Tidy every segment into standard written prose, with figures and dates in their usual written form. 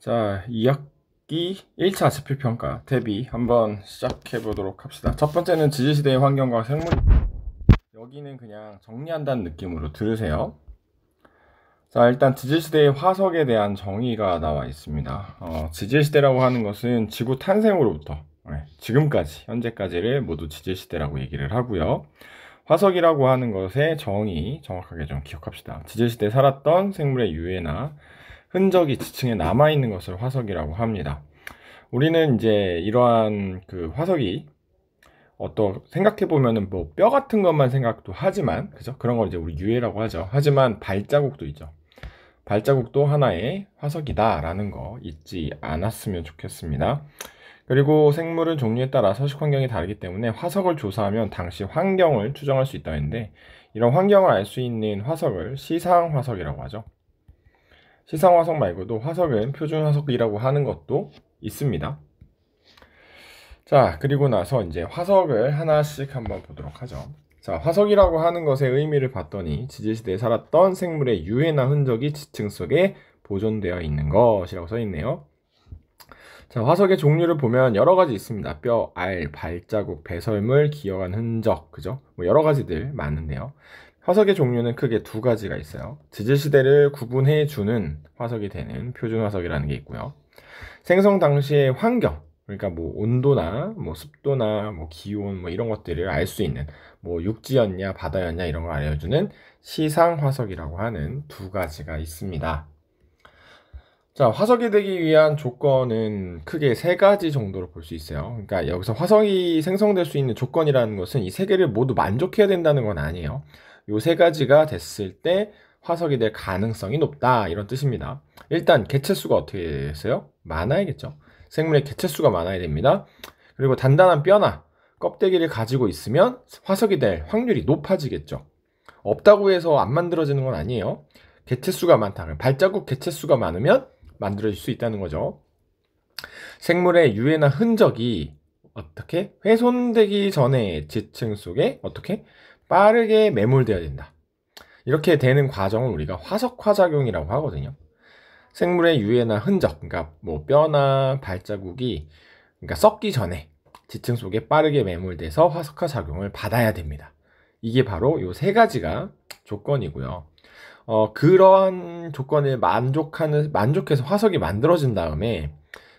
자, 2학기 1차 지필평가 대비 한번 시작해 보도록 합시다. 첫 번째는 지질시대의 환경과 생물. 여기는 그냥 정리한다는 느낌으로 들으세요. 자, 일단 지질시대의 화석에 대한 정의가 나와 있습니다. 지질시대라고 하는 것은 지구 탄생으로부터 지금까지, 현재까지를 모두 지질시대라고 얘기를 하고요. 화석이라고 하는 것의 정의 정확하게 좀 기억합시다. 지질시대에 살았던 생물의 유해나 흔적이 지층에 남아있는 것을 화석이라고 합니다. 우리는 이제 이러한 그 화석이 생각해보면은 뭐 뼈 같은 것만 생각도 하지만, 그죠? 그런 걸 이제 우리 유해라고 하죠. 하지만 발자국도 있죠. 발자국도 하나의 화석이다라는 거 잊지 않았으면 좋겠습니다. 그리고 생물은 종류에 따라 서식 환경이 다르기 때문에 화석을 조사하면 당시 환경을 추정할 수 있다 했는데, 이런 환경을 알 수 있는 화석을 시상 화석이라고 하죠. 시상 화석 말고도 화석은 표준 화석이라고 하는 것도 있습니다. 자, 그리고 나서 이제 화석을 하나씩 한번 보도록 하죠. 자, 화석이라고 하는 것의 의미를 봤더니 지질시대에 살았던 생물의 유해나 흔적이 지층 속에 보존되어 있는 것이라고 써 있네요. 자, 화석의 종류를 보면 여러 가지 있습니다. 뼈, 알, 발자국, 배설물, 기어간 흔적, 그죠? 뭐 여러 가지들 많은데요. 화석의 종류는 크게 두 가지가 있어요. 지질시대를 구분해 주는 화석이 되는 표준 화석이라는 게 있고요. 생성 당시의 환경, 그러니까 뭐 온도나 뭐 습도나 뭐 기온 뭐 이런 것들을 알 수 있는, 뭐 육지였냐 바다였냐 이런 걸 알려주는 시상 화석이라고 하는 두 가지가 있습니다. 자, 화석이 되기 위한 조건은 크게 세 가지 정도로 볼 수 있어요. 그러니까 여기서 화석이 생성될 수 있는 조건이라는 것은 이 세 개를 모두 만족해야 된다는 건 아니에요. 요 세 가지가 됐을 때 화석이 될 가능성이 높다, 이런 뜻입니다. 일단 개체수가 어떻게 됐어요? 많아야겠죠. 생물의 개체수가 많아야 됩니다. 그리고 단단한 뼈나 껍데기를 가지고 있으면 화석이 될 확률이 높아지겠죠. 없다고 해서 안 만들어지는 건 아니에요. 개체수가 많다. 발자국 개체수가 많으면 만들어질 수 있다는 거죠. 생물의 유해나 흔적이 어떻게 훼손되기 전에 지층 속에 어떻게 빠르게 매몰되어야 된다. 이렇게 되는 과정을 우리가 화석화작용이라고 하거든요. 생물의 유해나 흔적, 그러니까 뭐 뼈나 발자국이 그러니까 썩기 전에 지층 속에 빠르게 매몰돼서 화석화작용을 받아야 됩니다. 이게 바로 요 세 가지가 조건이고요. 그러한 조건을 만족해서 화석이 만들어진 다음에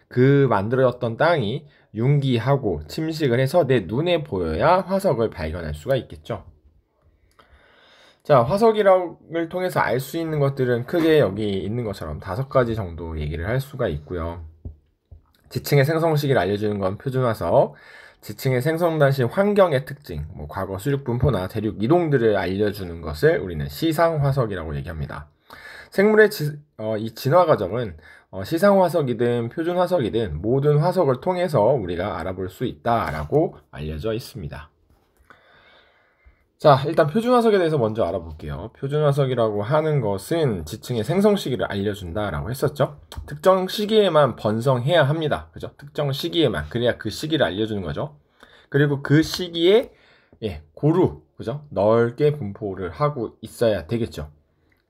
그 만들어졌던 땅이 융기하고 침식을 해서 내 눈에 보여야 화석을 발견할 수가 있겠죠. 자, 화석이를 통해서 알 수 있는 것들은 크게 여기 있는 것처럼 5가지 정도 얘기를 할 수가 있고요. 지층의 생성 시기를 알려주는 건 표준 화석, 지층의 생성 당시 환경의 특징, 뭐 과거 수륙 분포나 대륙 이동들을 알려주는 것을 우리는 시상 화석이라고 얘기합니다. 생물의 이 진화 과정은 시상 화석이든 표준 화석이든 모든 화석을 통해서 우리가 알아볼 수 있다라고 알려져 있습니다. 자, 일단 표준 화석에 대해서 먼저 알아볼게요. 표준 화석이라고 하는 것은 지층의 생성 시기를 알려준다라고 했었죠. 특정 시기에만 번성해야 합니다. 그죠? 특정 시기에만. 그래야 그 시기를 알려주는 거죠. 그리고 그 시기에 고루, 그죠? 넓게 분포를 하고 있어야 되겠죠.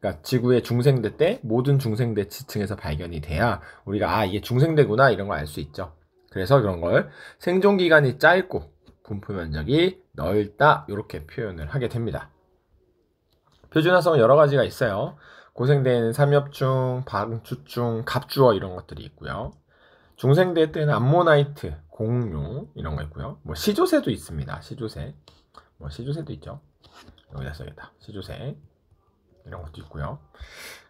그러니까 지구의 중생대 때 모든 중생대 지층에서 발견이 돼야 우리가 이게 중생대구나 이런 걸 알 수 있죠. 그래서 그런 걸 생존 기간이 짧고 분포 면적이 넓다, 이렇게 표현을 하게 됩니다. 표준 화석은 여러 가지가 있어요. 고생대에는 삼엽중, 방추중, 갑주어 이런 것들이 있고요. 중생대 때는 암모나이트, 공룡 이런 거 있고요. 뭐 시조새도 있습니다. 시조새, 뭐 시조새도 있죠. 여기다 써야겠다. 시조새 이런 것도 있고요.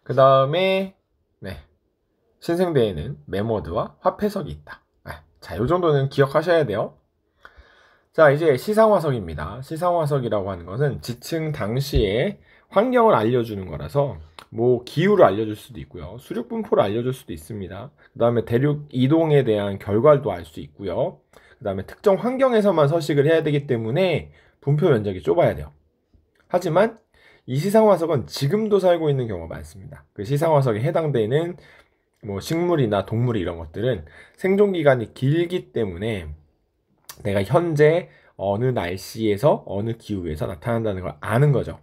그 다음에 신생대에는 메모드와 화폐석이 있다. 자, 요 정도는 기억하셔야 돼요. 자, 이제 시상화석입니다. 시상화석이라고 하는 것은 지층 당시의 환경을 알려주는 거라서 뭐 기후를 알려줄 수도 있고요. 수륙 분포를 알려줄 수도 있습니다. 그 다음에 대륙 이동에 대한 결과도 알 수 있고요. 그 다음에 특정 환경에서만 서식을 해야 되기 때문에 분포 면적이 좁아야 돼요. 하지만 이 시상화석은 지금도 살고 있는 경우가 많습니다. 그 시상화석에 해당되는 뭐 식물이나 동물 이런 것들은 생존 기간이 길기 때문에 내가 현재 어느 날씨에서 어느 기후에서 나타난다는 걸 아는 거죠.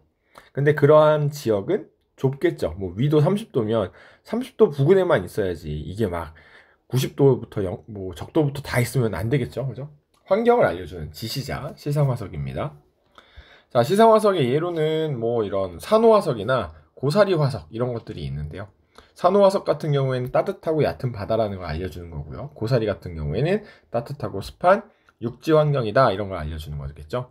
근데 그러한 지역은 좁겠죠. 뭐 위도 30도면 30도 부근에만 있어야지 이게 막 90도부터 뭐 적도부터 다 있으면 안 되겠죠. 그죠? 환경을 알려주는 지시자 시상화석입니다. 자, 시상화석의 예로는 뭐 이런 산호화석이나 고사리 화석 이런 것들이 있는데요. 산호화석 같은 경우에는 따뜻하고 얕은 바다라는 걸 알려주는 거고요. 고사리 같은 경우에는 따뜻하고 습한 육지 환경이다 이런 걸 알려주는 거겠죠.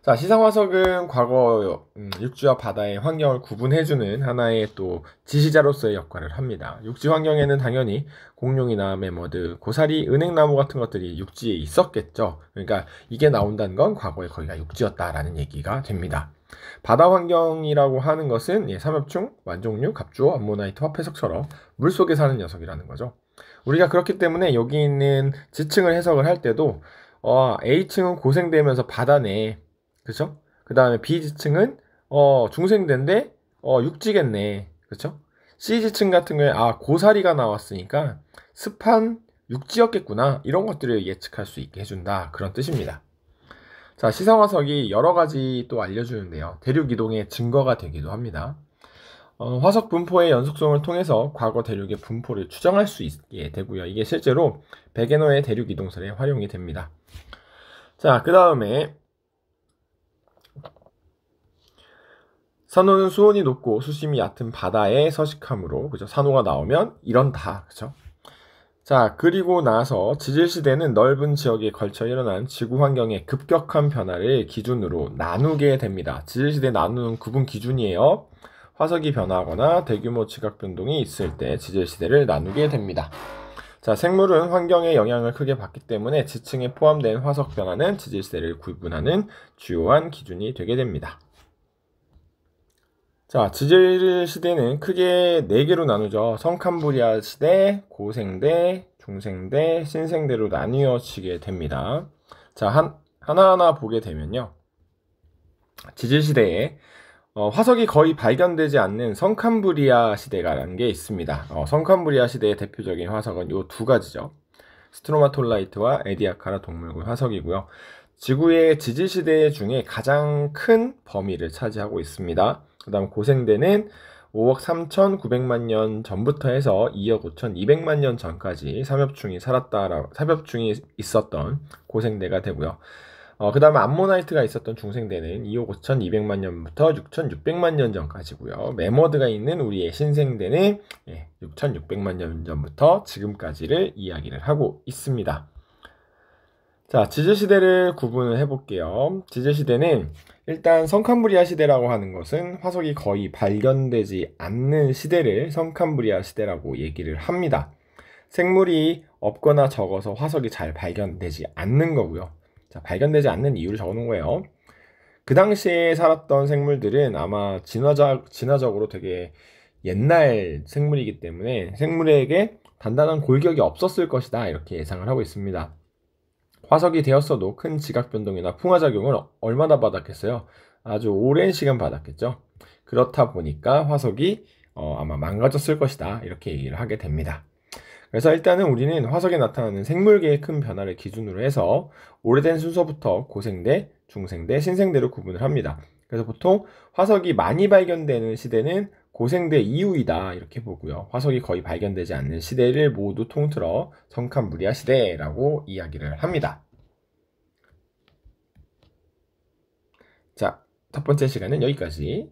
자, 시상화석은 과거 육지와 바다의 환경을 구분해주는 하나의 또 지시자로서의 역할을 합니다. 육지 환경에는 당연히 공룡이나 매머드, 고사리, 은행나무 같은 것들이 육지에 있었겠죠. 그러니까 이게 나온다는 건 과거에 거기가 육지였다라는 얘기가 됩니다. 바다 환경이라고 하는 것은 삼엽충, 완종류, 갑주어, 암모나이트, 화폐석처럼 물속에 사는 녀석이라는 거죠. 우리가 그렇기 때문에 여기 있는 지층을 해석을 할 때도 A층은 고생되면서 바다네. 그쵸? 그 다음에 B지층은 중생대인데 육지겠네. 그쵸? C지층 같은 경우에 고사리가 나왔으니까 습한 육지였겠구나. 이런 것들을 예측할 수 있게 해준다. 그런 뜻입니다. 자, 시상화석이 여러 가지 또 알려주는데요. 대륙 이동의 증거가 되기도 합니다. 화석 분포의 연속성을 통해서 과거 대륙의 분포를 추정할 수 있게 되고요. 이게 실제로 베게너의 대륙 이동설에 활용이 됩니다. 자, 그 다음에 산호는 수온이 높고 수심이 얕은 바다에 서식하므로, 그죠? 산호가 나오면 이런다, 그죠? 자, 그리고 나서 지질시대는 넓은 지역에 걸쳐 일어난 지구 환경의 급격한 변화를 기준으로 나누게 됩니다. 지질시대 나누는 구분 기준이에요. 화석이 변화하거나 대규모 지각 변동이 있을 때 지질시대를 나누게 됩니다. 자, 생물은 환경의 영향을 크게 받기 때문에 지층에 포함된 화석 변화는 지질시대를 구분하는 주요한 기준이 되게 됩니다. 자, 지질시대는 크게 4개로 나누죠. 성캄브리아 시대, 고생대, 중생대, 신생대로 나뉘어지게 됩니다. 자, 하나하나 보게 되면요. 지질시대에 화석이 거의 발견되지 않는 성캄브리아 시대라는 게 있습니다. 성캄브리아 시대의 대표적인 화석은 이 2가지죠. 스트로마톨라이트와 에디아카라 동물군 화석이고요. 지구의 지질시대 중에 가장 큰 범위를 차지하고 있습니다. 그 다음 고생대는 5억 3,900만 년 전부터 해서 2억 5,200만 년 전까지 삼엽충이 있었던 고생대가 되고요. 그 다음에 암모나이트가 있었던 중생대는 2억 5,200만 년부터 6,600만 년 전까지고요. 매머드가 있는 우리의 신생대는 6,600만 년 전부터 지금까지를 이야기를 하고 있습니다. 자, 지질시대를 구분을 해볼게요. 지질시대는 일단 성캄브리아 시대라고 하는 것은 화석이 거의 발견되지 않는 시대를 성캄브리아 시대라고 얘기를 합니다. 생물이 없거나 적어서 화석이 잘 발견되지 않는 거고요. 자, 발견되지 않는 이유를 적어놓은 거예요. 그 당시에 살았던 생물들은 아마 진화적으로 되게 옛날 생물이기 때문에 생물에게 단단한 골격이 없었을 것이다 이렇게 예상을 하고 있습니다. 화석이 되었어도 큰 지각 변동이나 풍화작용을 얼마나 받았겠어요? 아주 오랜 시간 받았겠죠. 그렇다 보니까 화석이 아마 망가졌을 것이다 이렇게 얘기를 하게 됩니다. 그래서 일단은 우리는 화석에 나타나는 생물계의 큰 변화를 기준으로 해서 오래된 순서부터 고생대, 중생대, 신생대로 구분을 합니다. 그래서 보통 화석이 많이 발견되는 시대는 고생대 이후이다 이렇게 보고요. 화석이 거의 발견되지 않는 시대를 모두 통틀어 성캄브리아 시대라고 이야기를 합니다. 자, 첫 번째 시간은 여기까지.